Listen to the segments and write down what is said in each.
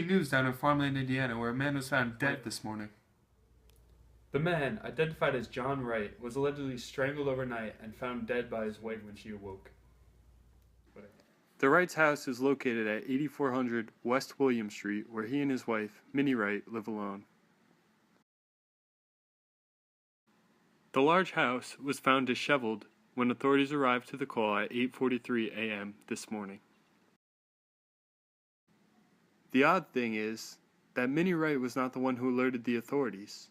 news down in Farmland, Indiana, where a man was found dead this morning. The man, identified as John Wright, was allegedly strangled overnight and found dead by his wife when she awoke. The Wright's house is located at 8400 West William Street, where he and his wife, Minnie Wright, live alone. The large house was found disheveled when authorities arrived to the call at 8:43 a.m. this morning. The odd thing is that Minnie Wright was not the one who alerted the authorities.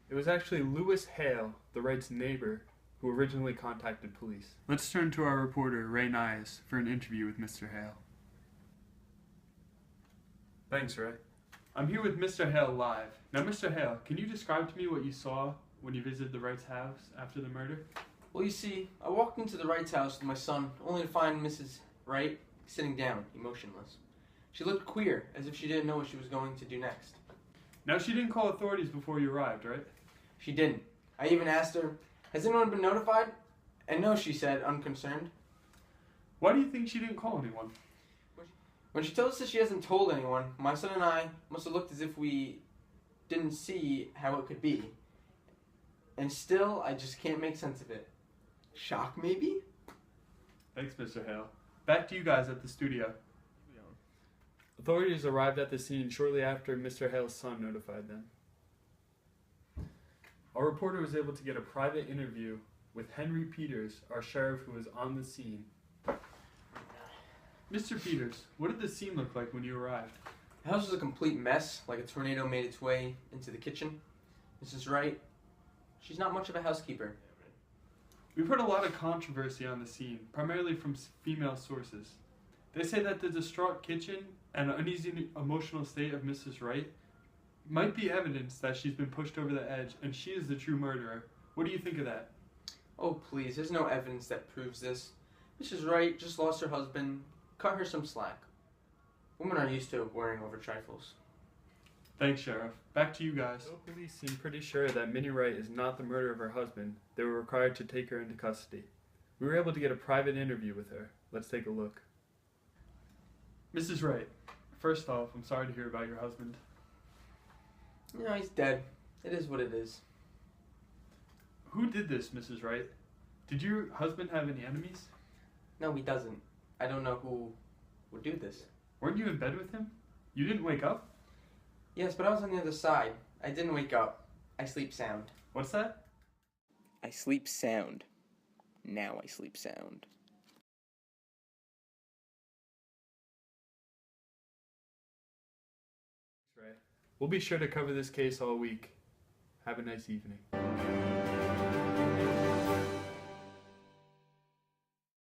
It was actually Lewis Hale, the Wright's neighbor, who originally contacted police. Let's turn to our reporter, Ray Nyes, for an interview with Mr. Hale. Thanks, Ray. I'm here with Mr. Hale live. Now, Mr. Hale, can you describe to me what you saw when you visited the Wright's house after the murder? Well, you see, I walked into the Wright's house with my son, only to find Mrs. Wright sitting down, emotionless. She looked queer, as if she didn't know what she was going to do next. Now, she didn't call authorities before you arrived, right? She didn't. I even asked her, has anyone been notified? And no, she said, unconcerned. Why do you think she didn't call anyone? When she told us that she hasn't told anyone, my son and I must have looked as if we didn't see how it could be. And still, I just can't make sense of it. Shock, maybe? Thanks, Mr. Hale. Back to you guys at the studio. Authorities arrived at the scene shortly after Mr. Hale's son notified them. Our reporter was able to get a private interview with Henry Peters, our sheriff who was on the scene. Mr. Peters, what did the scene look like when you arrived? The house was a complete mess, like a tornado made its way into the kitchen. Mrs. Wright, she's not much of a housekeeper. We've heard a lot of controversy on the scene, primarily from female sources. They say that the distraught kitchen and uneasy emotional state of Mrs. Wright might be evidence that she's been pushed over the edge and she is the true murderer. What do you think of that? Oh, please, there's no evidence that proves this. Mrs. Wright just lost her husband. Cut her some slack. Women are used to worrying over trifles. Thanks, Sheriff. Back to you guys. Though police seem pretty sure that Minnie Wright is not the murderer of her husband, they were required to take her into custody. We were able to get a private interview with her. Let's take a look. Mrs. Wright, first off, I'm sorry to hear about your husband. You know, he's dead. It is what it is. Who did this, Mrs. Wright? Did your husband have any enemies? No, he doesn't. I don't know who would do this. Weren't you in bed with him? You didn't wake up? Yes, but I was on the other side. I didn't wake up. I sleep sound. What's that? I sleep sound. Now I sleep sound. Ray. We'll be sure to cover this case all week. Have a nice evening.